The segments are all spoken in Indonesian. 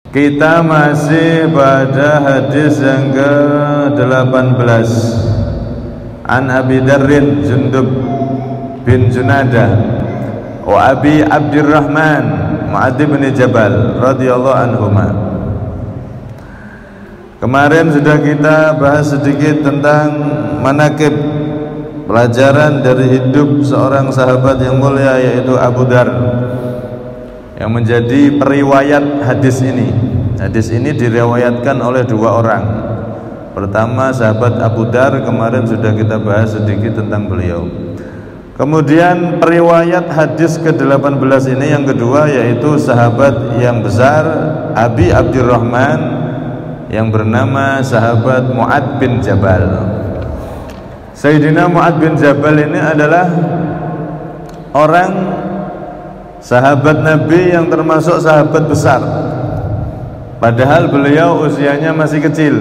Kita masih pada hadis yang ke-18. An Abi Darrin Jundub bin Junadah wa Abi Abdurrahman Mu'adz bin Jabal radhiyallahu anhuma. Kemarin sudah kita bahas sedikit tentang manaqib, pelajaran dari hidup seorang sahabat yang mulia, yaitu Abu Dar, yang menjadi periwayat hadis ini. Hadis ini diriwayatkan oleh dua orang. Pertama sahabat Abu Dar, kemarin sudah kita bahas sedikit tentang beliau. Kemudian periwayat hadis ke-18 ini yang kedua, yaitu sahabat yang besar Abi Abdurrahman yang bernama sahabat Mu'adz bin Jabal. Sayyidina Mu'adz bin Jabal ini adalah orang sahabat Nabi yang termasuk sahabat besar, padahal beliau usianya masih kecil.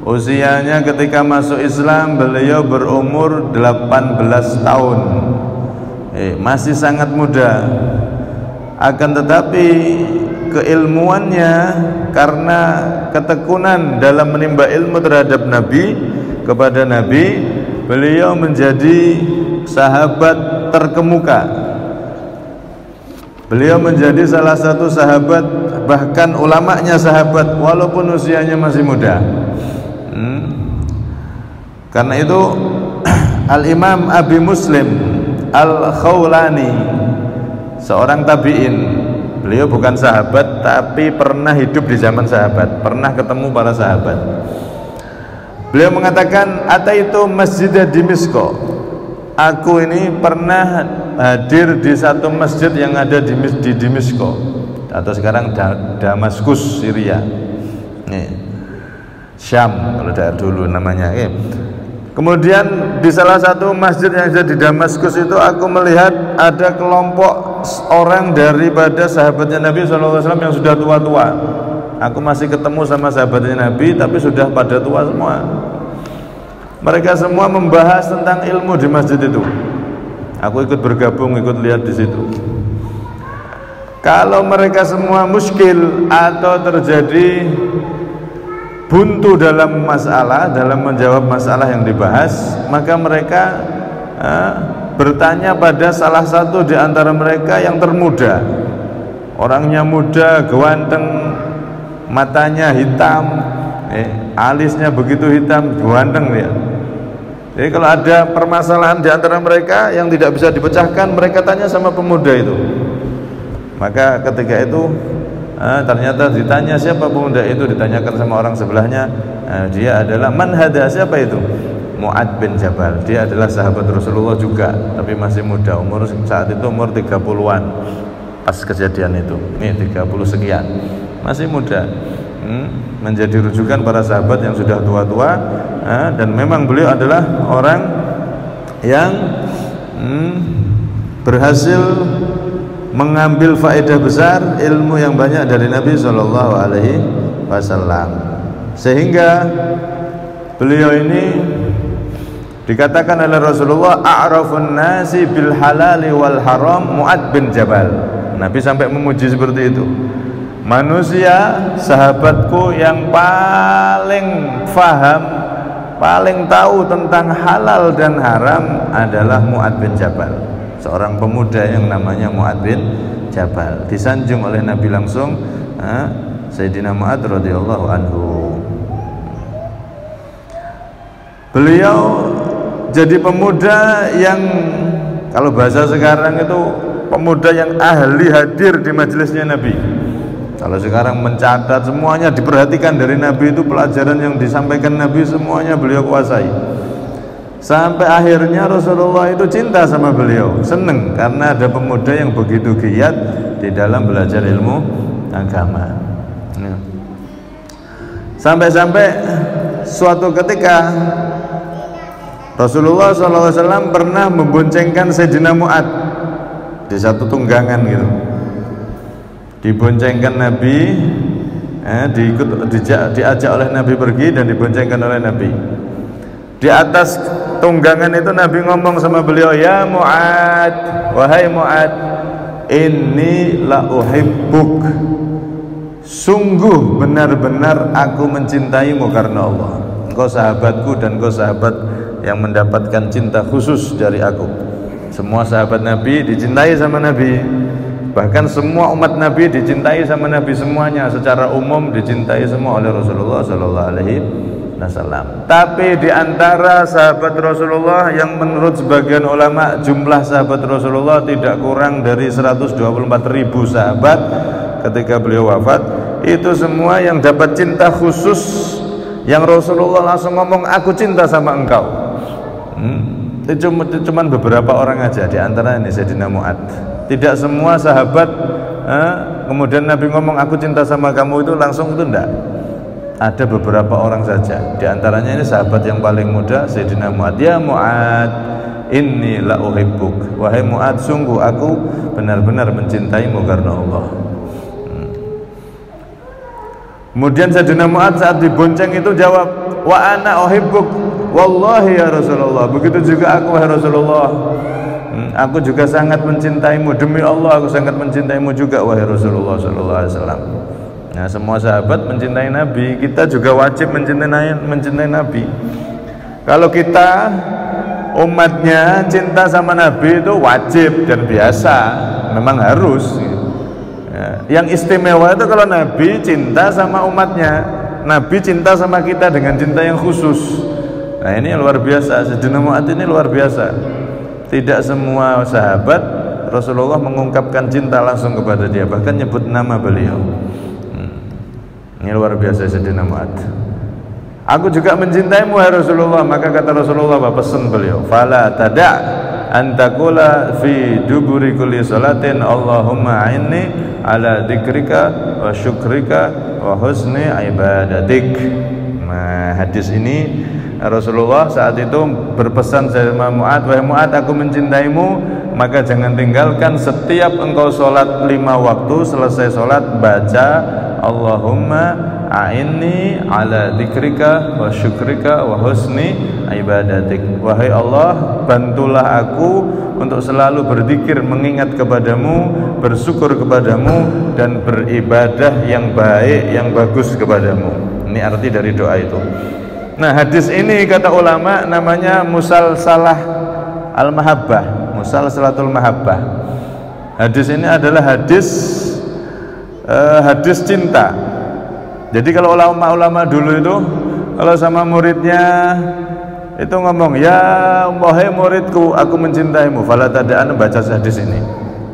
Usianya ketika masuk Islam beliau berumur 18 tahun, masih sangat muda. Akan tetapi keilmuannya, karena ketekunan dalam menimba ilmu terhadap Nabi, kepada Nabi, beliau menjadi sahabat terkemuka. Beliau menjadi salah satu sahabat, bahkan ulamanya sahabat, walaupun usianya masih muda. Karena itu Al-Imam Abi Muslim Al-Khawlani, seorang tabi'in, beliau bukan sahabat tapi pernah hidup di zaman sahabat, pernah ketemu para sahabat. Beliau mengatakan, ataitu masjid Dimisko, aku ini pernah hadir di satu masjid yang ada di Dimisko, atau sekarang Damaskus, Syria, Syam kalau dari dulu namanya. Kemudian di salah satu masjid yang ada di Damaskus itu aku melihat ada kelompok orang daripada sahabatnya Nabi SAW yang sudah tua-tua. Aku masih ketemu sama sahabatnya Nabi tapi sudah pada tua semua. Mereka semua membahas tentang ilmu di masjid itu. Aku ikut bergabung, ikut lihat di situ. Kalau mereka semua muskil atau terjadi buntu dalam masalah, dalam menjawab masalah yang dibahas, maka mereka bertanya pada salah satu di antara mereka yang termuda. Orangnya muda, ganteng, matanya hitam, alisnya begitu hitam, ganteng dia. Jadi kalau ada permasalahan di antara mereka yang tidak bisa dipecahkan, mereka tanya sama pemuda itu. Maka ketika itu ternyata ditanya siapa pemuda itu, ditanyakan sama orang sebelahnya, dia adalah man hada, siapa itu? Mu'adz bin Jabal. Dia adalah sahabat Rasulullah juga, tapi masih muda, umur saat itu umur 30-an pas kejadian itu. Ini 30 sekian, masih muda. Menjadi rujukan para sahabat yang sudah tua-tua, dan memang beliau adalah orang yang berhasil mengambil faedah besar, ilmu yang banyak dari Nabi SAW. Sehingga beliau ini dikatakan oleh Rasulullah, a'rafun nasi bil halali wal haram Mu'adz bin Jabal. Nabi sampai memuji seperti itu. Manusia, sahabatku yang paling faham, paling tahu tentang halal dan haram adalah Mu'adz bin Jabal, seorang pemuda yang namanya Mu'adz bin Jabal. Disanjung oleh Nabi langsung Sayyidina Mu'adz radhiyallahu anhu. Beliau jadi pemuda yang, kalau bahasa sekarang itu pemuda yang ahli hadir di majelisnya Nabi. Kalau sekarang mencatat, semuanya diperhatikan dari Nabi, itu pelajaran yang disampaikan Nabi semuanya beliau kuasai. Sampai akhirnya Rasulullah itu cinta sama beliau, seneng karena ada pemuda yang begitu giat di dalam belajar ilmu agama. Sampai-sampai suatu ketika Rasulullah SAW pernah memboncengkan Sayyidina Mu'adz di satu tunggangan gitu. Diboncengkan Nabi, diajak oleh Nabi pergi dan diboncengkan oleh Nabi. Di atas tunggangan itu Nabi ngomong sama beliau, ya Mu'adz, wahai Mu'adz, inni la uhibbuk, sungguh benar-benar aku mencintaimu karena Allah. Engkau sahabatku dan engkau sahabat yang mendapatkan cinta khusus dari aku. Semua sahabat Nabi dicintai sama Nabi, bahkan semua umat Nabi dicintai sama Nabi, semuanya secara umum dicintai semua oleh Rasulullah Sallallahu Alaihi Wasallam. Tapi di antara sahabat Rasulullah yang menurut sebagian ulama jumlah sahabat Rasulullah tidak kurang dari 124.000 sahabat ketika beliau wafat, itu semua yang dapat cinta khusus yang Rasulullah langsung ngomong aku cinta sama engkau. Itu cuma beberapa orang aja, di antara ini Sayyidina Mu'ad. Tidak semua sahabat kemudian Nabi ngomong aku cinta sama kamu itu langsung, itu enggak. Ada beberapa orang saja, di antaranya ini sahabat yang paling muda Sayyidina Mu'ad. Ya Mu'ad, inni la uhibbuk, wahai Mu'ad, sungguh aku benar-benar mencintaimu karena Allah. Kemudian Sayyidina Mu'ad saat dibonceng itu jawab, wa ana uhibbuk wallahi ya Rasulullah, begitu juga aku wahai Rasulullah, aku juga sangat mencintaimu, demi Allah aku sangat mencintaimu juga wahai Rasulullah Sallallahu Alaihi Wasallam. Nah, semua sahabat mencintai Nabi, kita juga wajib mencintai Nabi. Kalau kita umatnya cinta sama Nabi itu wajib dan biasa, memang harus. Yang istimewa itu kalau Nabi cinta sama umatnya, Nabi cinta sama kita dengan cinta yang khusus. Nah, ini luar biasa. Sayyidina Mu'ad ini luar biasa. Tidak semua sahabat Rasulullah mengungkapkan cinta langsung kepada dia, bahkan nyebut nama beliau. Ini luar biasa Sayyidina Mu'ad. Aku juga mencintaimu ya Rasulullah. Maka kata Rasulullah, pesan beliau, fala tada' antakula fi duburi kulli salatin Allahumma a'inni ala dzikrika wa syukrika wa husni ibadatik. Nah, hadis ini Rasulullah saat itu berpesan sama Mu'ad, wahai Mu'ad, aku mencintaimu, maka jangan tinggalkan setiap engkau sholat 5 waktu, selesai sholat baca Allahumma a'inni ala dzikrika wa syukrika wa husni ibadatik. Wahai Allah, bantulah aku untuk selalu berzikir, mengingat kepadamu, bersyukur kepadamu, dan beribadah yang baik, yang bagus kepadamu. Ini arti dari doa itu. Nah, hadis ini kata ulama namanya musalsalah al-mahabbah, musalsalatul mahabbah. Hadis ini adalah hadis cinta. Jadi kalau ulama-ulama dulu itu kalau sama muridnya itu ngomong, ya wahai muridku, aku mencintaimu, fala tada'an, baca hadis ini.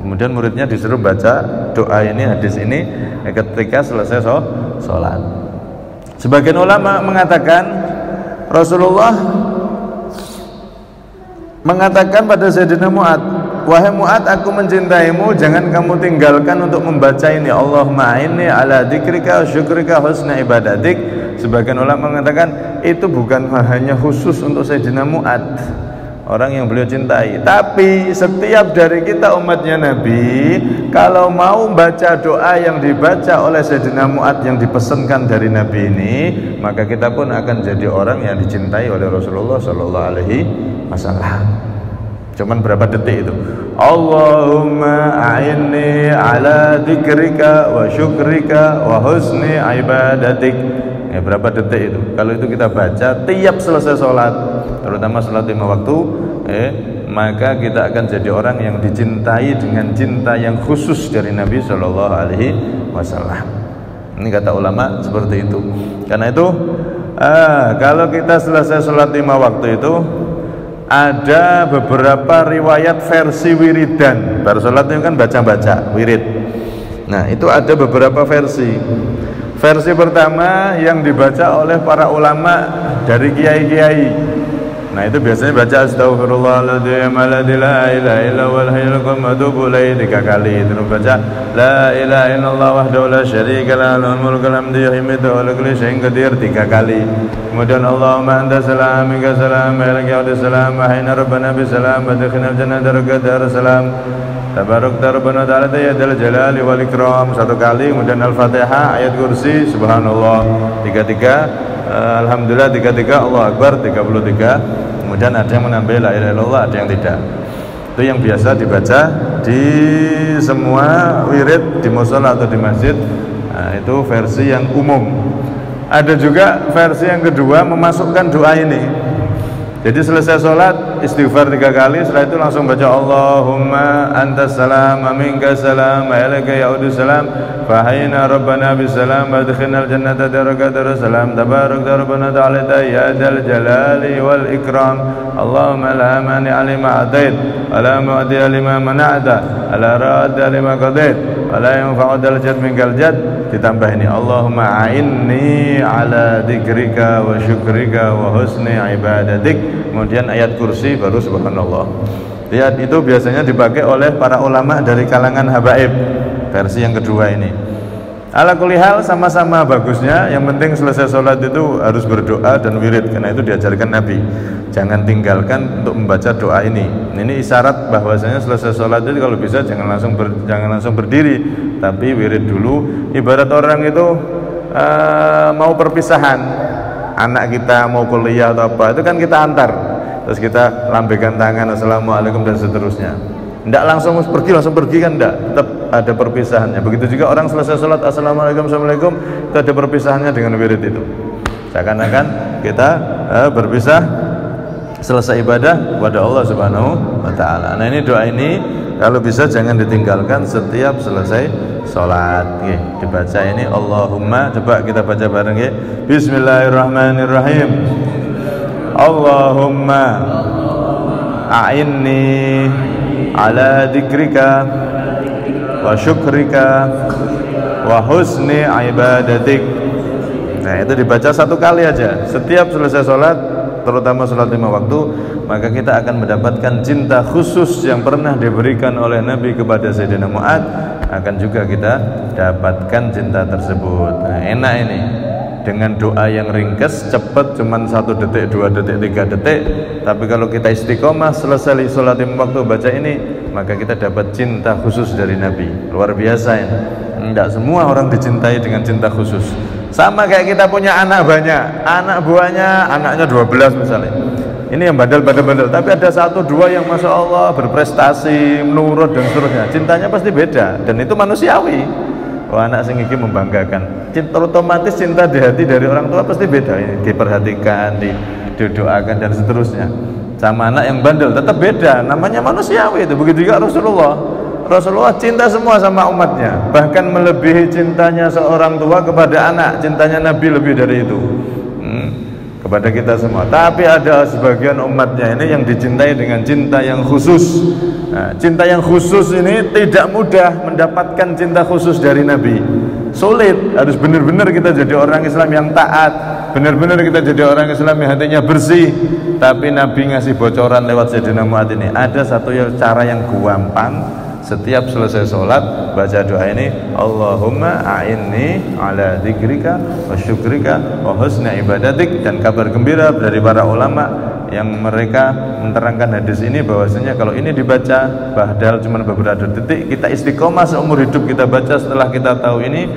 Kemudian muridnya disuruh baca doa ini, hadis ini ketika selesai sholat. Sebagian ulama mengatakan Rasulullah mengatakan pada Sayyidina Mu'ad, wahai Mu'ad, aku mencintaimu, jangan kamu tinggalkan untuk membaca ini, Allahumma a'inni ala dzikrika wa syukrika husna ibadatik. Sebagian ulama mengatakan itu bukan hanya khusus untuk Sayyidina Mu'ad, orang yang beliau cintai, tapi setiap dari kita umatnya Nabi, kalau mau baca doa yang dibaca oleh Sayyidina Mu'ad yang dipesankan dari Nabi ini, maka kita pun akan jadi orang yang dicintai oleh Rasulullah Sallallahu Alaihi Wasallam. Cuman berapa detik itu? Allahumma a'inni ala dzikrika wa syukrika wa husni ibadatik. Ya, berapa detik itu? Kalau itu kita baca tiap selesai sholat, terutama sholat 5 waktu, maka kita akan jadi orang yang dicintai dengan cinta yang khusus dari Nabi Shallallahu Alaihi Wasallam. Ini kata ulama seperti itu. Karena itu kalau kita selesai sholat 5 waktu itu, ada beberapa riwayat versi wiridan. Baru sholat itu kan baca-baca wirid. Nah, itu ada beberapa versi. Versi pertama yang dibaca oleh para ulama dari kiai-kiai. Nah, itu biasanya baca astaghfirullahaladzim alladzi la ilaha illa huwal hayyul qayyum wa atubu ilaihi 3 kali. Terus baca la ilaha illallah wahdahu la syarika lahu lahul mulku wa hamdu yuhyidu wa la kulli syai'in qadir 3 kali. Kemudian Allahumma anta salam minka salam wa ilaika ya'udus salam wa hayna rabbana bisalam wa adkhilna jannata darajat salam. Tabarakta rabbana ta'ala ya dzal jalali wal ikram 1 kali. Kemudian Al-Fatihah, ayat kursi, subhanallah 33, alhamdulillah 33, Allah akbar 33. Kemudian ada yang menambah la ilaha illallah, ada yang tidak. Itu yang biasa dibaca di semua wirid di mushola atau di masjid Nah, itu versi yang umum. Ada juga versi yang kedua, memasukkan doa ini. Jadi selesai sholat istighfar 3 kali, setelah itu langsung baca Allahumma antas salam minkas salam wa ilaika ya'udus salam fa hayyina rabbana bis salam wa adkhilnal jannata daraka darussalam tabarak rabbana ta'ala ya dzal jalali wal ikram Allahumma la mani alima atait wa la mu'ti lima mana'ta ala radda lima qadait wa la yanfa'u dzal jad minkal jad. Ditambah ini Allahumma a'inni ala dzikrika wa syukrika wa husni ibadatik. Kemudian ayat kursi, baru subhanallah. Lihat, itu biasanya dipakai oleh para ulama dari kalangan habaib, versi yang kedua ini. Ala kulli hal sama-sama bagusnya, yang penting selesai sholat itu harus berdoa dan wirid, karena itu diajarkan Nabi. Jangan tinggalkan untuk membaca doa ini. Ini isyarat bahwasanya selesai sholat itu kalau bisa jangan langsung berdiri, tapi wirid dulu. Ibarat orang itu mau perpisahan, anak kita mau kuliah atau apa, itu kan kita antar, terus kita lambaikan tangan assalamualaikum dan seterusnya. Tidak langsung pergi kan, tidak, tetap ada perpisahannya. Begitu juga orang selesai sholat assalamualaikum assalamualaikum, itu ada perpisahannya dengan wirid itu. Seakan-akan kita berpisah selesai ibadah kepada Allah Subhanahu wa Ta'ala. Nah, ini doa ini kalau bisa jangan ditinggalkan setiap selesai sholat. Dibaca ini Allahumma, coba kita baca bareng ya. Bismillahirrahmanirrahim. Allahumma a'inni ala dzikrika wa syukrika wa husni ibadatik. Nah, itu dibaca 1 kali aja setiap selesai sholat, terutama sholat 5 waktu. Maka kita akan mendapatkan cinta khusus yang pernah diberikan oleh Nabi kepada Sayyidina Mu'ad, akan juga kita dapatkan cinta tersebut. Nah, enak ini dengan doa yang ringkas, cepat, cuman 1 detik, 2 detik, 3 detik. Tapi kalau kita istiqomah selesai sholat 5 waktu baca ini, maka kita dapat cinta khusus dari Nabi. Luar biasa ini. Tidak semua orang dicintai dengan cinta khusus. Sama kayak kita punya anak banyak, anak buahnya, anaknya 12 misalnya. Ini yang bandel-bandel, tapi ada 1-2 yang masya Allah berprestasi, menurut dan seterusnya. Cintanya pasti beda, dan itu manusiawi. Wah, anak sing iki membanggakan. Otomatis cinta di hati dari orang tua pasti beda. Ini diperhatikan, didoakan dan seterusnya. Sama anak yang bandel tetap beda, namanya manusiawi itu. Begitu juga Rasulullah cinta semua sama umatnya, bahkan melebihi cintanya seorang tua kepada anak. Cintanya Nabi lebih dari itu kepada kita semua. Tapi ada sebagian umatnya ini yang dicintai dengan cinta yang khusus. Nah, cinta yang khusus ini tidak mudah mendapatkan cinta khusus dari Nabi. Sulit, harus benar-benar kita jadi orang Islam yang taat, benar-benar kita jadi orang Islam yang hatinya bersih. Tapi Nabi ngasih bocoran lewat Sayyidina Mu'ad ini. Ada satu cara yang gampang. Setiap selesai sholat baca doa ini, Allahumma a'inni ala dzikrika wa syukrika wa husni ibadatik. Dan kabar gembira dari para ulama yang mereka menerangkan hadis ini bahwasanya kalau ini dibaca padahal cuma beberapa detik, kita istiqomah seumur hidup kita baca. Setelah kita tahu ini,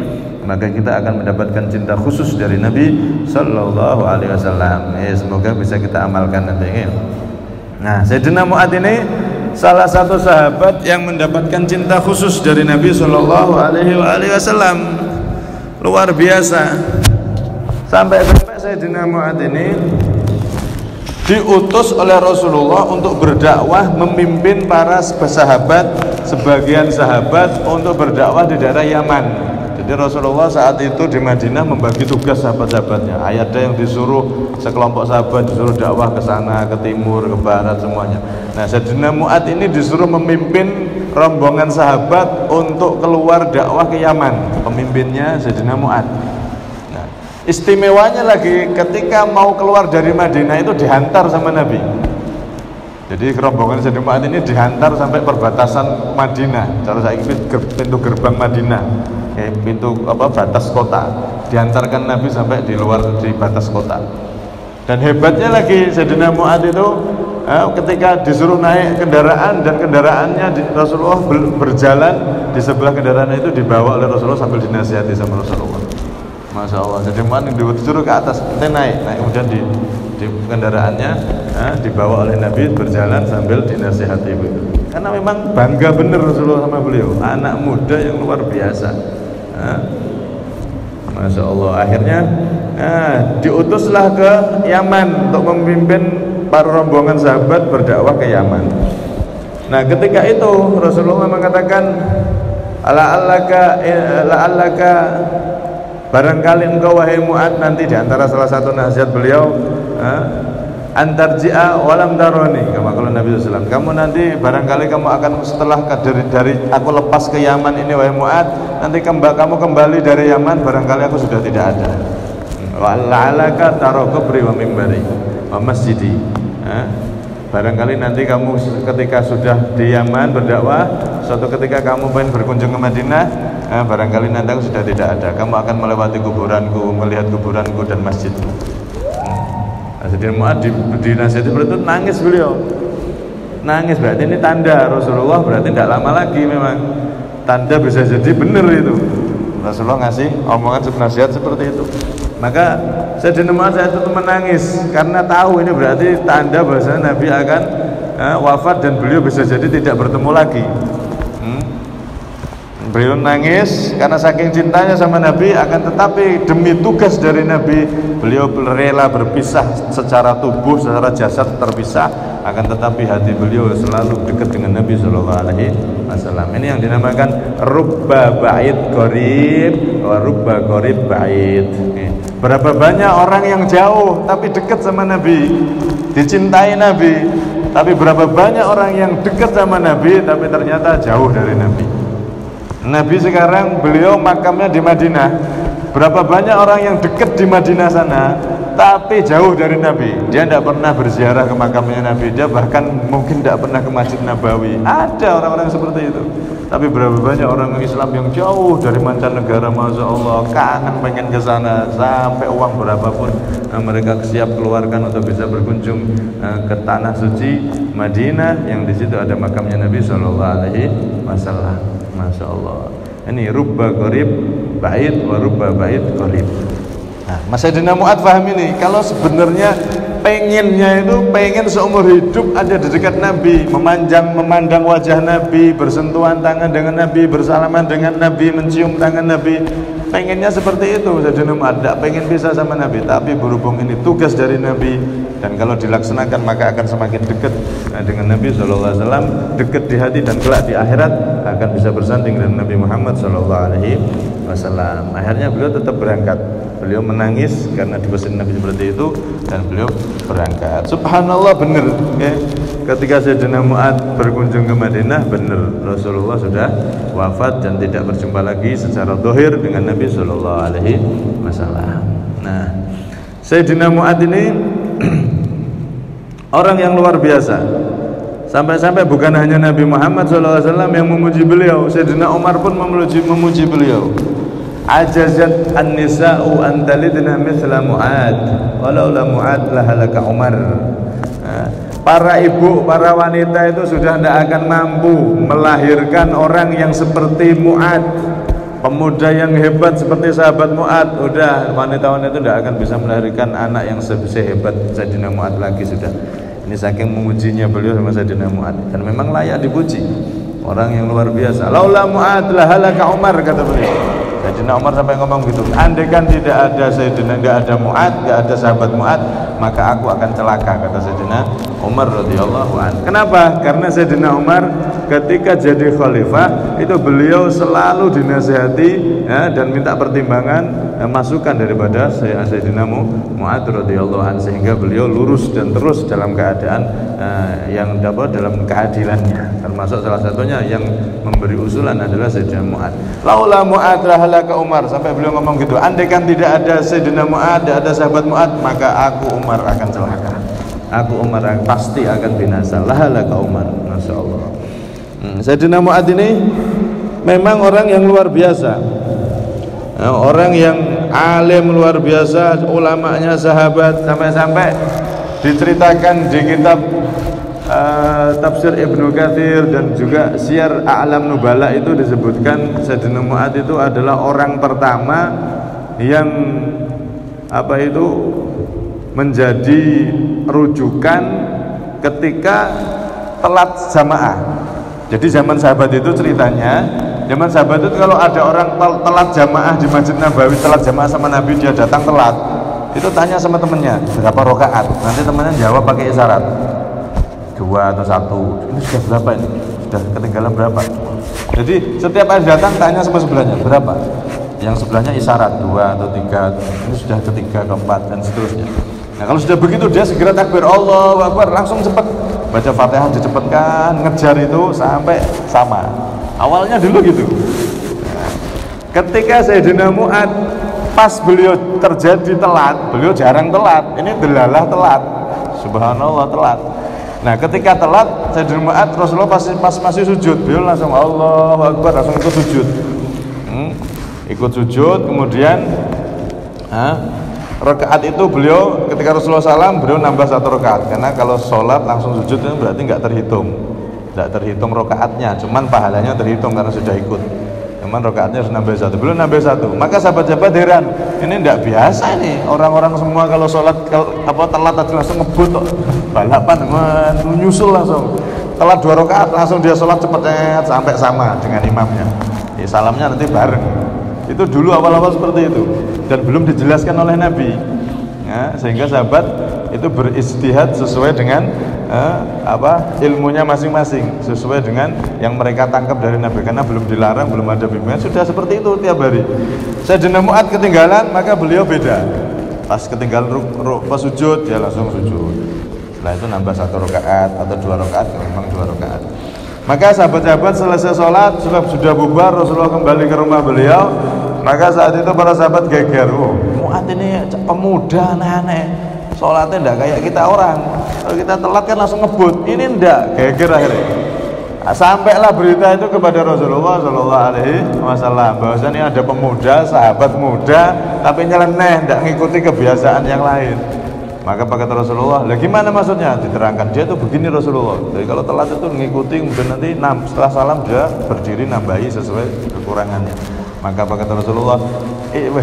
maka kita akan mendapatkan cinta khusus dari Nabi Sallallahu Alaihi Wasallam. Semoga bisa kita amalkan nanti. Nah, Sayyidina Mu'ad ini salah satu sahabat yang mendapatkan cinta khusus dari Nabi Sallallahu Alaihi Wasallam. Luar biasa. Sampai Sayyidina Mu'ad ini diutus oleh Rasulullah untuk berdakwah, memimpin para sahabat, sebagian sahabat untuk berdakwah di daerah Yaman. Jadi Rasulullah saat itu di Madinah membagi tugas sahabat-sahabatnya. Ada yang disuruh, sekelompok sahabat disuruh dakwah ke sana, ke timur, ke barat, semuanya. Nah, Sayyidina Mu'ad ini disuruh memimpin rombongan sahabat untuk keluar dakwah ke Yaman. Pemimpinnya Sayyidina Mu'ad. Nah, istimewanya lagi ketika mau keluar dari Madinah itu dihantar sama Nabi. Jadi rombongan Sayyidina Mu'ad ini dihantar sampai perbatasan Madinah. Cara saya pintu gerbang Madinah. Pintu batas kota, diantarkan Nabi sampai di luar di batas kota. Dan hebatnya lagi Sayyidina Mu'ad itu ketika disuruh naik kendaraan dan kendaraannya Rasulullah berjalan di sebelah kendaraan itu dibawa oleh Rasulullah sambil dinasihati sama Rasulullah. Masya Allah. Sayyidina Mu'ad disuruh ke atas, naik kemudian di kendaraannya dibawa oleh Nabi berjalan sambil dinasihati begitu. Karena memang bangga bener Rasulullah sama beliau, anak muda yang luar biasa. Masya Allah. Akhirnya diutuslah ke Yaman untuk memimpin para rombongan sahabat berdakwah ke Yaman. Nah, ketika itu Rasulullah mengatakan, la'allaka barangkali engkau wahai Mu'ad, nanti diantara salah satu nasihat beliau, antarji'a walam taroni, kalau Nabi SAW, kamu nanti barangkali kamu akan setelah dari aku lepas ke Yaman ini wahai Mu'ad, nanti kamu kembali dari Yaman, barangkali aku sudah tidak ada. La'allaka taro kubri wa mimbari wa masjidi. Barangkali nanti kamu ketika sudah di Yaman berdakwah, suatu ketika kamu ingin berkunjung ke Madinah, barangkali nanti aku sudah tidak ada, kamu akan melewati kuburanku, melihat kuburanku dan masjidku. Sayyidina Mu'ad dinasihati seperti itu, nangis beliau. Nangis berarti ini tanda Rasulullah, berarti tidak lama lagi memang tanda bisa jadi benar itu. Rasulullah ngasih omongan nasihat seperti itu. Maka Sayyidina Mu'ad saat itu menangis karena tahu ini berarti tanda bahwasanya Nabi akan wafat dan beliau bisa jadi tidak bertemu lagi. Beliau nangis karena saking cintanya sama Nabi, akan tetapi demi tugas dari Nabi beliau rela berpisah secara tubuh, secara jasad terpisah, akan tetapi hati beliau selalu dekat dengan Nabi SAW. Ini yang dinamakan rubba ba'id qarib wa rubba qarib ba'id. Berapa banyak orang yang jauh tapi dekat sama Nabi, dicintai Nabi, tapi berapa banyak orang yang dekat sama Nabi tapi ternyata jauh dari Nabi. Nabi sekarang beliau makamnya di Madinah. Berapa banyak orang yang dekat di Madinah sana tapi jauh dari Nabi. Dia tidak pernah berziarah ke makamnya Nabi. Dia bahkan mungkin tidak pernah ke Masjid Nabawi. Ada orang-orang seperti itu. Tapi berapa banyak orang Islam yang jauh dari mancanegara, Masya Allah, kangen pengen ke sana, sampai uang berapapun mereka siap keluarkan untuk bisa berkunjung ke tanah suci Madinah yang di situ ada makamnya Nabi SAW. Masya Allah. Ini rubba qarib ba'id wa rubba ba'id qarib. Nah, Mas Sayyidina Mu'ad paham ini. Kalau sebenarnya pengennya itu pengen seumur hidup ada di dekat Nabi, memandang wajah Nabi, bersentuhan tangan dengan Nabi, bersalaman dengan Nabi, mencium tangan Nabi. Pengennya seperti itu Sayyidina Mu'ad, tidak pengen pisah sama Nabi. Tapi berhubung ini tugas dari Nabi, dan kalau dilaksanakan maka akan semakin dekat dengan Nabi SAW, dekat di hati, dan kelak di akhirat akan bisa bersanding dengan Nabi Muhammad SAW. Akhirnya beliau tetap berangkat. Beliau menangis karena dipesan Nabi seperti itu, dan beliau berangkat. Subhanallah, benar ya. Ketika Sayyidina Mu'ad berkunjung ke Madinah, benar Rasulullah sudah wafat dan tidak berjumpa lagi secara zahir dengan Nabi SAW. Nah, Sayyidina Mu'ad ini orang yang luar biasa. Sampai-sampai bukan hanya Nabi Muhammad SAW yang memuji beliau, Sayyidina Umar pun memuji beliau. Ajazat an-nisa'u an talidna mithla Mu'ad walau la Mu'ad lahalaka Umar. Para ibu, para wanita itu sudah tidak akan mampu melahirkan orang yang seperti Mu'ad, pemuda yang hebat seperti sahabat Mu'ad. Udah, wanita-wanita itu tidak akan bisa melahirkan anak yang sehebat Sayyidina Mu'ad lagi sudah. Ini saking memujinya beliau sama Sayyidina Mu'ad, dan memang layak dipuji. Orang yang luar biasa. Laula Mu'ad lahalaka Umar, kata beliau. Sayyidina Umar sampai ngomong gitu, andaikan tidak ada Sayyidina, tidak ada Mu'ad, tidak ada sahabat Mu'ad, maka aku akan celaka, kata Sayyidina Umar radhiyallahu anhu. Kenapa? Karena Sayyidina Umar ketika jadi khalifah itu beliau selalu dinasihati ya, dan minta pertimbangan masukan daripada Sayyidina Mu'ad radhiyallahu anhu, sehingga beliau lurus dan terus dalam keadaan yang dapat dalam keadilannya. Termasuk salah satunya yang memberi usulan adalah Sayyidina Mu'ad. Laula Mu'ad lahalaka Umar, sampai beliau ngomong gitu, andaikan tidak ada Sayyidina Mu'ad, tidak ada sahabat Mu'ad, maka aku Umar akan celaka. Aku Umar pasti akan binasa. Lahalaka Umar. Masya Allah. Sayyidina Mu'ad ini memang orang yang luar biasa, orang yang alim luar biasa, ulamanya sahabat, sampai-sampai diceritakan di kitab Tafsir Ibnu Katsir dan juga Syiar A'lam Nubala itu disebutkan Sayyidina Mu'ad itu adalah orang pertama yang menjadi rujukan ketika telat jamaah. Jadi zaman sahabat itu ceritanya Zaman sahabat itu kalau ada orang telat jamaah di Masjid Nabawi, telat jamaah sama Nabi, dia datang telat, itu tanya sama temennya berapa rakaat, nanti temennya jawab pakai isyarat 2 atau 1. Ini sudah berapa ini? Sudah ketinggalan berapa? Jadi setiap hari datang tanya sama sebelahnya berapa, yang sebelahnya isyarat 2 atau 3, ini sudah ketiga, keempat, dan seterusnya. Nah kalau sudah begitu dia segera takbir Allahu Akbar, langsung cepat baca Fatihah, dicepatkan, ngejar itu sampai sama. Awalnya dulu gitu. Nah, ketika Sayyidina Mu'ad pas beliau terjadi telat, beliau jarang telat, ini delalah telat, subhanallah telat. Nah ketika telat Sayyidina Mu'ad, Rasulullah pas masih sujud, beliau langsung Allahu Akbar, langsung ikut sujud. Ikut sujud, kemudian rakaat itu beliau ketika Rasulullah SAW beliau nambah 1 rakaat, karena kalau sholat langsung sujud itu berarti nggak terhitung rakaatnya, cuman pahalanya terhitung karena sudah ikut. Cuman rakaatnya harus nambah 1, beliau nambah 1. Maka sahabat-sahabat heran, ini nggak biasa nih, orang-orang semua kalau sholat telat aja langsung ngebut, balapan menyusul langsung telat 2 rakaat, langsung dia sholat cepet sampai sama dengan imamnya. Salamnya nanti bareng. Itu dulu awal-awal seperti itu, dan belum dijelaskan oleh Nabi, ya, sehingga sahabat itu beristihad sesuai dengan ilmunya masing-masing, sesuai dengan yang mereka tangkap dari Nabi, karena belum dilarang, belum ada bimbingan, sudah seperti itu tiap hari. Sayyidina Mu'ad ketinggalan, maka beliau beda, pas ketinggalan pas sujud dia langsung sujud, setelah itu nambah 1 rakaat atau 2 rakaat, memang 2 rakaat. Maka sahabat-sahabat selesai sholat, sudah bubar, Rasulullah kembali ke rumah beliau. Maka saat itu para sahabat geger, Mu'ad ini pemuda aneh-aneh, sholatnya enggak kayak kita orang, kalau kita telat kan langsung ngebut, ini enggak, geger akhirnya. Sampailah berita itu kepada Rasulullah SAW, bahwasanya ada pemuda, sahabat muda, tapi nyeleneh, enggak ngikuti kebiasaan yang lain. Maka kata Rasulullah, lah gimana maksudnya? Diterangkan, dia tuh begini Rasulullah. Jadi kalau telat itu mengikuti, kemudian nanti setelah salam dia berdiri nambahi sesuai kekurangannya. Maka kata Rasulullah,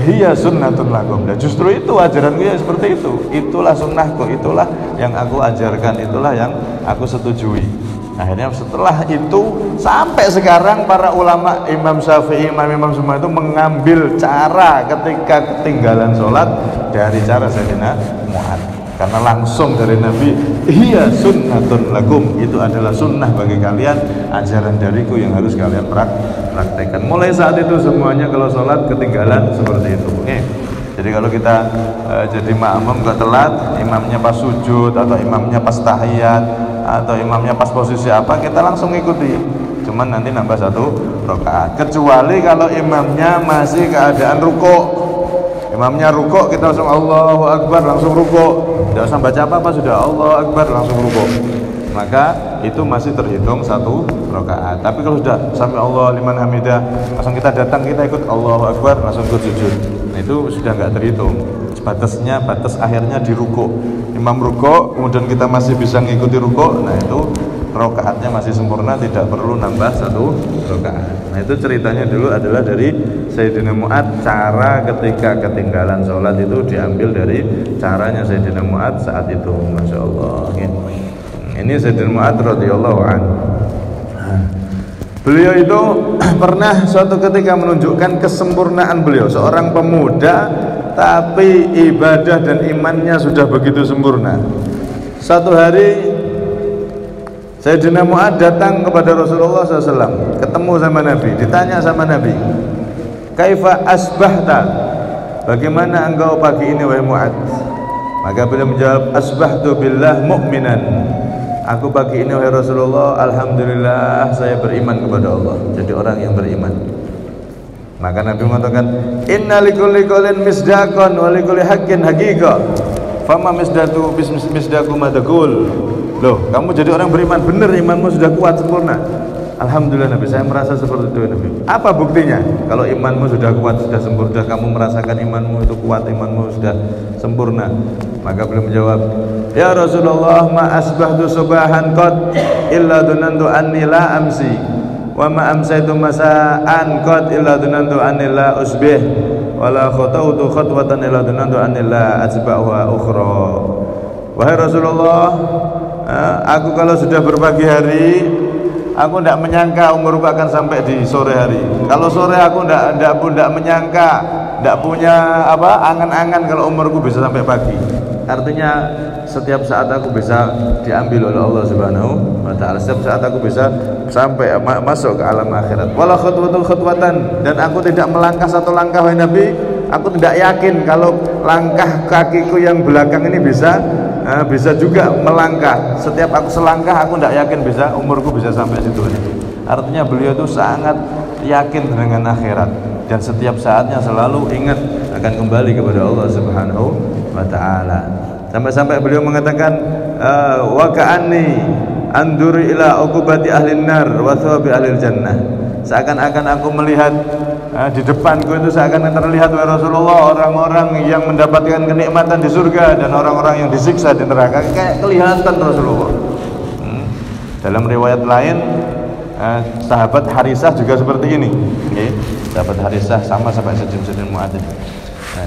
hiya sunnatun lakum. Dan justru itu ajaranku ya seperti itu. Itulah sunnahku, itulah yang aku ajarkan, itulah yang aku setujui. Akhirnya setelah itu sampai sekarang para ulama, Imam Syafi'i, imam semua itu mengambil cara ketika ketinggalan sholat dari cara Sayyidina Mu'ad, karena langsung dari Nabi, hiya sunnatun lakum, itu adalah sunnah bagi kalian, ajaran dariku yang harus kalian praktekkan. Mulai saat itu semuanya kalau sholat ketinggalan seperti itu. Jadi kalau kita jadi makmum gak telat, imamnya pas sujud atau imamnya pas tahiyat atau imamnya pas posisi apa, kita langsung ikuti, cuman nanti nambah 1 rakaat. Kecuali kalau imamnya masih keadaan rukuk, imamnya rukuk, kita langsung Allahu Akbar, langsung rukuk, tidak usah baca apa-apa, sudah Allahu Akbar langsung rukuk, maka itu masih terhitung 1 rakaat. Tapi kalau sudah sampai Allah liman hamidah, langsung kita datang, kita ikut Allahu Akbar, langsung ikut sujud, nah, itu sudah nggak terhitung. Batas akhirnya di rukuk. Imam rukuk, kemudian kita masih bisa mengikuti rukuk, nah itu rakaatnya masih sempurna, tidak perlu nambah 1 rakaat. Nah itu ceritanya dulu adalah dari Sayyidina Mu'ad, cara ketika ketinggalan sholat itu diambil dari caranya Sayyidina Mu'ad saat itu. Masya Allah. Ini Sayyidina Mu'ad radhiyallahu anhu. Beliau itu pernah suatu ketika menunjukkan kesempurnaan beliau, seorang pemuda tapi ibadah dan imannya sudah begitu sempurna. Satu hari Sayyidina Mu'ad datang kepada Rasulullah SAW, ketemu sama Nabi, ditanya sama Nabi, kaifa asbahta, bagaimana engkau pagi ini wahai Mu'ad? Maka beliau menjawab, asbahtu billah mu'minan, aku pagi ini wahai Rasulullah, alhamdulillah saya beriman kepada Allah, jadi orang yang beriman. Maka Nabi mengatakan, inna likulli qaulin misdaqan wa likulli haqqin haqiqah, fama misdaqu ma taqul. Loh, kamu jadi orang beriman, benar imanmu sudah kuat sempurna. Alhamdulillah Nabi, saya merasa seperti itu Nabi. Apa buktinya? Kalau imanmu sudah kuat, sudah sempurna, sudah kamu merasakan imanmu itu kuat, imanmu sudah sempurna. Maka beliau menjawab, ya Rasulullah, ma asbahtu subahan qad illa dunantu anni la amsi, wa ma amsaitu masaan qad illa dunantu anni la usbih, wa la khatautu khatwatan illa dunantu anni la asba'uha ukhra. Wahai Rasulullah, aku kalau sudah berpagi hari aku tidak menyangka umurku akan sampai di sore hari. Kalau sore aku tidak menyangka, tidak punya angan-angan kalau umurku bisa sampai pagi. Artinya setiap saat aku bisa diambil oleh Allah Subhanahu wa taala. Setiap saat aku bisa sampai masuk ke alam akhirat. Wala khutwatan, dan aku tidak melangkah satu langkah wahai Nabi. Aku tidak yakin kalau langkah kakiku yang belakang ini bisa juga melangkah. Setiap aku selangkah aku tidak yakin umurku bisa sampai situ. Artinya beliau itu sangat yakin dengan akhirat dan setiap saatnya selalu ingat akan kembali kepada Allah Subhanahu wa taala. Sampai-sampai beliau mengatakan wa ka'anni anduri ila uqubati ahlin nar wa thawabi ahlil jannah. Seakan-akan aku melihat di depanku itu seakan terlihat wahai Rasulullah orang-orang yang mendapatkan kenikmatan di surga dan orang-orang yang disiksa di neraka, kayak kelihatan Rasulullah. Dalam riwayat lain sahabat Harisah juga seperti ini. Sahabat Harisah sama sampai Sayyidina Mu'adz.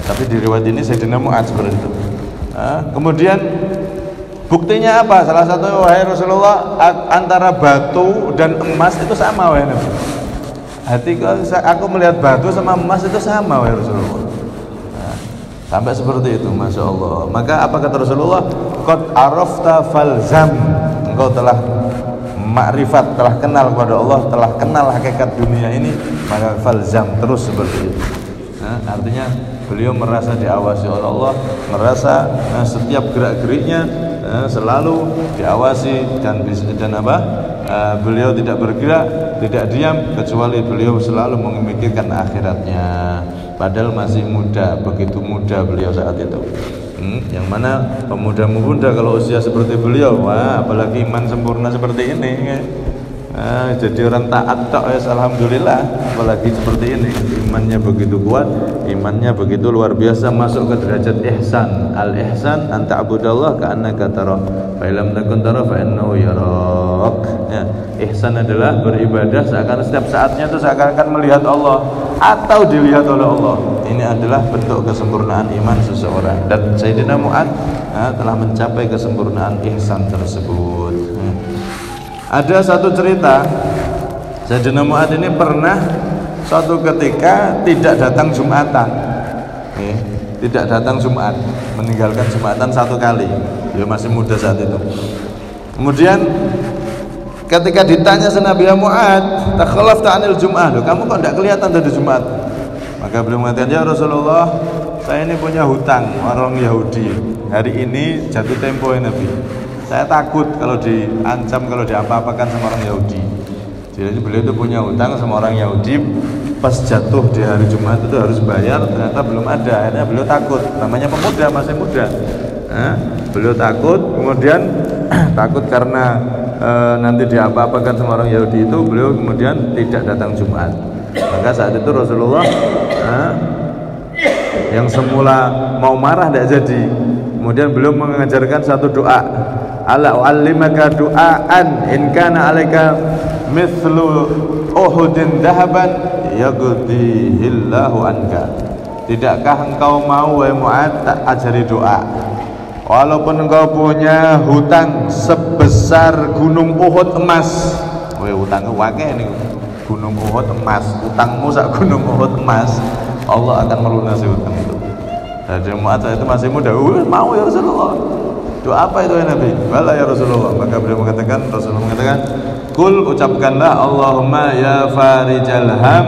Tapi di riwayat ini Sayyidina Mu'adz seperti itu. Kemudian buktinya apa? Salah satu, wahai Rasulullah, antara batu dan emas itu sama wahai Nabi. Aku melihat batu sama emas itu sama wahai Rasulullah. Sampai seperti itu, Masya Allah. Maka apa kata Rasulullah? Qad arafta falzam. Engkau telah makrifat, telah kenal kepada Allah, telah kenal hakikat dunia ini, maka falzam, terus seperti itu. Artinya beliau merasa diawasi oleh Allah, merasa setiap gerak-geriknya selalu diawasi dan beliau tidak bergerak, tidak diam, kecuali beliau selalu memikirkan akhiratnya. Padahal masih muda, begitu muda beliau saat itu. Yang mana pemuda-pemuda kalau usia seperti beliau, wah, apalagi iman sempurna seperti ini, jadi orang taat tok ya, alhamdulillah. Apalagi seperti ini, imannya begitu kuat, imannya begitu luar biasa, masuk ke derajat ihsan. Al ihsan anta abudallah ka'annaka tarah, fa illam takun tarah fa innahu yarak. Ihsan adalah beribadah seakan setiap saatnya itu seakan-akan melihat Allah atau dilihat oleh Allah. Ini adalah bentuk kesempurnaan iman seseorang, dan Sayyidina Mu'adz telah mencapai kesempurnaan ihsan tersebut. Ada satu cerita, Sayyidina Mu'adz ini pernah suatu ketika tidak datang Jumatan, tidak datang Jumat, meninggalkan Jumatan satu kali. Dia masih muda saat itu. Kemudian ketika ditanya Nabi Mu'adz, takhalafta anil Jum'ah, kamu kok tidak kelihatan dari Jumat? Maka beliau mengatakan, ya Rasulullah, saya ini punya hutang orang Yahudi. Hari ini jatuh tempo ya Nabi. Saya takut kalau diancam, kalau diapa-apakan sama orang Yahudi. Jadi beliau itu punya hutang sama orang Yahudi. Pas jatuh di hari Jumat itu harus bayar, ternyata belum ada. Akhirnya beliau takut. Namanya pemuda, masih muda. Beliau takut, kemudian takut karena nanti diapa-apakan sama orang Yahudi itu, beliau kemudian tidak datang Jumat. Maka saat itu Rasulullah yang semula mau marah tidak jadi. Kemudian beliau mengajarkan satu doa. Ala u'allimaka du'aan in kana 'alaika mithlu Uhudin dahaban yaghdihillahu anka. Tidakkah engkau mau wahai Mu'adz tak ajari doa? Walaupun engkau punya hutang sebesar gunung Uhud emas. Weh, hutangnya wakeh nih. Gunung Uhud emas, hutangmu sak gunung Uhud emas, Allah akan melunasi hutang itu. Jadi Mu'adz itu masih muda. Mau ya Rasulullah. Doa apa itu ya Nabi? Bala ya Rasulullah. Maka beliau mengatakan, Rasulullah mengatakan, kul, ucapkanlah Allahumma ya farijal ham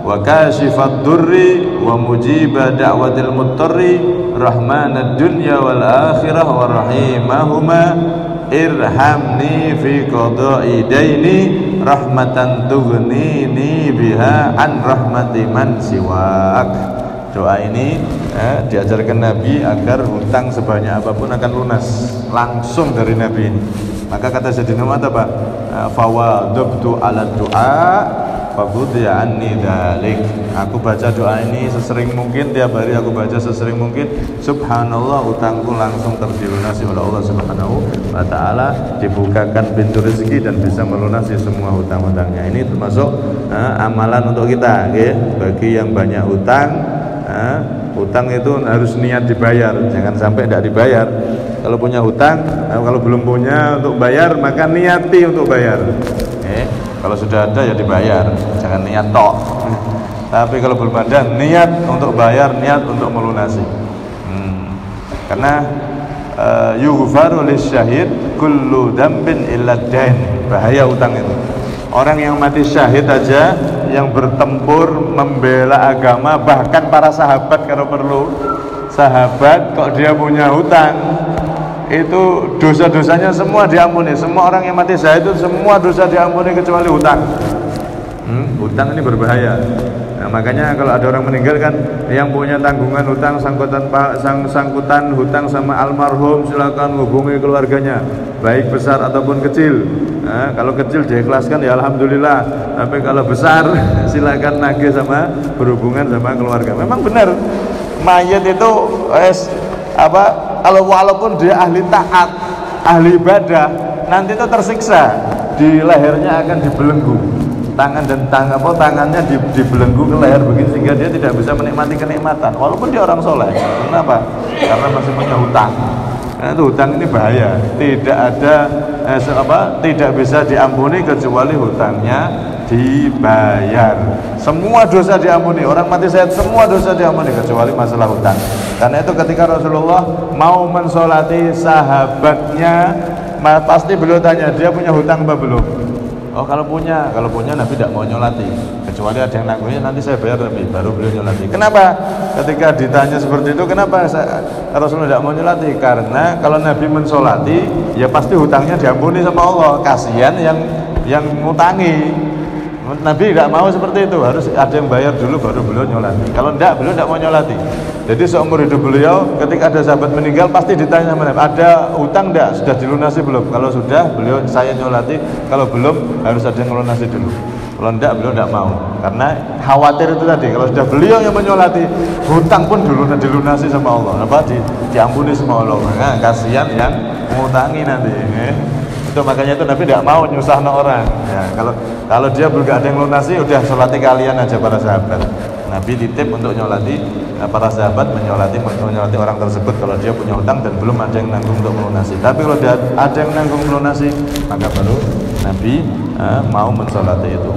wa kashifad durri wa mujiba da'watil muttarri rahmanad dunya wal akhirah wa rahimahuma irhamni fi qada'i daini rahmatan tughnini biha an rahmati man siwak. Doa ini diajarkan Nabi agar hutang sebanyak apapun akan lunas langsung dari Nabi ini. Maka kata Sayyidina Mu'adz apa? Fawadabtu ala du'a fabudhi'a anni dzalik. Aku baca doa ini sesering mungkin, tiap hari aku baca sesering mungkin. Subhanallah, hutangku langsung terdilunasi oleh Allah Subhanahu wa taala, dibukakan pintu rezeki dan bisa melunasi semua hutang-hutangnya. Ini termasuk amalan untuk kita, okay? Bagi yang banyak hutang, hutang itu harus niat dibayar, jangan sampai tidak dibayar. Kalau punya hutang, kalau belum punya untuk bayar, maka niati untuk bayar. Kalau sudah ada ya dibayar, jangan niat tok. Tapi kalau belum ada, niat untuk bayar, niat untuk melunasi. Karena yughfaru lisyahid kullu dzambin illa dain. Bahaya utang itu. Orang yang mati syahid aja, yang bertempur membela agama, bahkan para sahabat kalau perlu, sahabat kok dia punya hutang, itu dosa-dosanya semua diampuni. Semua orang yang mati syahid itu semua dosa diampuni kecuali hutang. Hutang ini berbahaya. Nah, makanya kalau ada orang meninggal kan, yang punya tanggungan hutang, sangkutan hutang sama almarhum, silakan hubungi keluarganya, baik besar ataupun kecil. Nah, kalau kecil diikhlaskan ya alhamdulillah. Tapi kalau besar silakan nagih sama berhubungan sama keluarga. Memang benar, mayat itu kalau walaupun dia ahli taat, ahli ibadah, nanti itu tersiksa, di lehernya akan dibelenggu. Tangannya dibelenggu ke leher begini sehingga dia tidak bisa menikmati kenikmatan walaupun dia orang soleh. Kenapa? Karena masih punya hutang. Karena itu hutang ini bahaya. Tidak bisa diampuni kecuali hutangnya dibayar. Semua dosa diampuni. Orang mati syahid semua dosa diampuni kecuali masalah hutang. Karena itu ketika Rasulullah mau mensolati sahabatnya, pasti beliau tanya, dia punya hutang apa belum? Oh, kalau punya Nabi tidak mau nyolati, kecuali ada yang nanggungnya, nanti saya bayar Nabi, baru beliau nyolati. Kenapa? Ketika ditanya seperti itu, kenapa Rasulullah tidak mau nyolati? Karena kalau Nabi mensolati, ya pasti hutangnya diampuni sama Allah. Kasihan yang ngutangi. Nabi tidak mau seperti itu, harus ada yang bayar dulu baru beliau nyolati. Kalau tidak, beliau tidak mau nyolati. Jadi seumur hidup beliau, ketika ada sahabat meninggal pasti ditanya sama Nabi, ada hutang tidak? Sudah dilunasi belum? Kalau sudah, beliau saya nyolati. Kalau belum, harus ada yang melunasi dulu. Kalau tidak, beliau tidak mau. Karena khawatir itu tadi, kalau sudah beliau yang menyolati, hutang pun dulu dilunasi sama Allah. Diampuni sama Allah. Nah, kasihan yang mengutangi nanti. Itu makanya itu Nabi tidak mau nyusahkan orang. Ya, kalau dia belum ada yang lunasi, udah solati kalian aja para sahabat. Nabi titip untuk nyolati para sahabat, menyolati orang tersebut kalau dia punya hutang dan belum ada yang nanggung untuk melunasi. Tapi kalau ada yang nanggung melunasi, maka baru Nabi mau mensolati itu.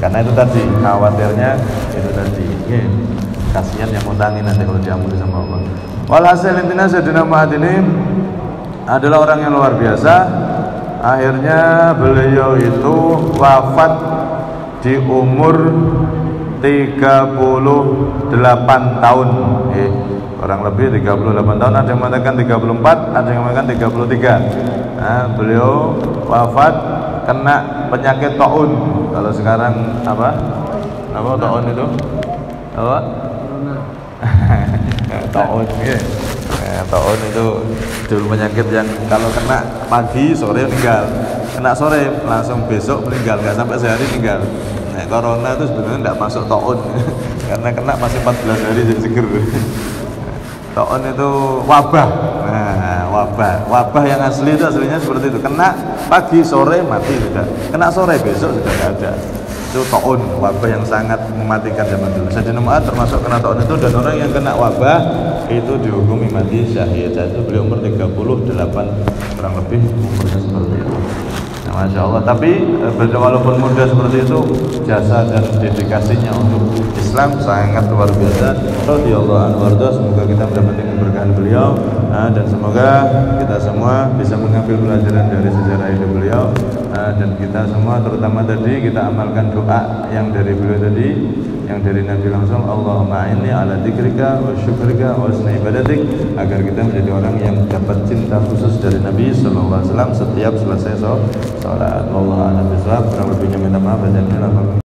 Karena itu tadi khawatirnya itu tadi. Kasihan yang ngutangi nanti kalau diampuni sama Allah. Walhasil intinya Sayyidina Mu'adz ini adalah orang yang luar biasa. Akhirnya beliau itu wafat di umur 38 tahun. Kurang lebih 38 tahun, ada yang mengatakan 34, ada yang mengatakan 33. Nah, beliau wafat kena penyakit taun. Kalau sekarang apa taun itu? Apa? Taun taun itu dulu penyakit yang kalau kena pagi sore meninggal, kena sore langsung besok meninggal, nggak sampai sehari meninggal. Nah, corona itu sebenarnya tidak masuk taun karena kena masih 14 hari jadi seger. Taun itu wabah. Nah, wabah yang asli itu aslinya seperti itu, kena pagi sore mati sudah, kena sore besok sudah tidak ada. Itu taun, wabah yang sangat mematikan zaman dulu. Sayyidina Mu'adz termasuk kena taun itu, dan orang yang kena wabah itu dihukumi mati syahid. Itu beliau umur 38 kurang lebih umurnya seperti itu. Nah, Masya Allah. Tapi walaupun muda seperti itu, jasa dan dedikasinya untuk Islam sangat luar biasa. Radhiyallahu anhu warda. Semoga kita mendapatkan keberkahan beliau, dan semoga kita semua bisa mengambil pelajaran dari sejarah hidup beliau, dan kita semua terutama tadi kita amalkan doa yang dari beliau tadi, yang dari Nabi langsung, Allahumma inni ala dzikrika wa syukrika wa husni ibadatik, agar kita menjadi orang yang dapat cinta khusus dari Nabi sallallahu alaihi wasallam setiap selesai sholat. Wallahu a'lam bishawab. Kurang lebihnya minta maaf.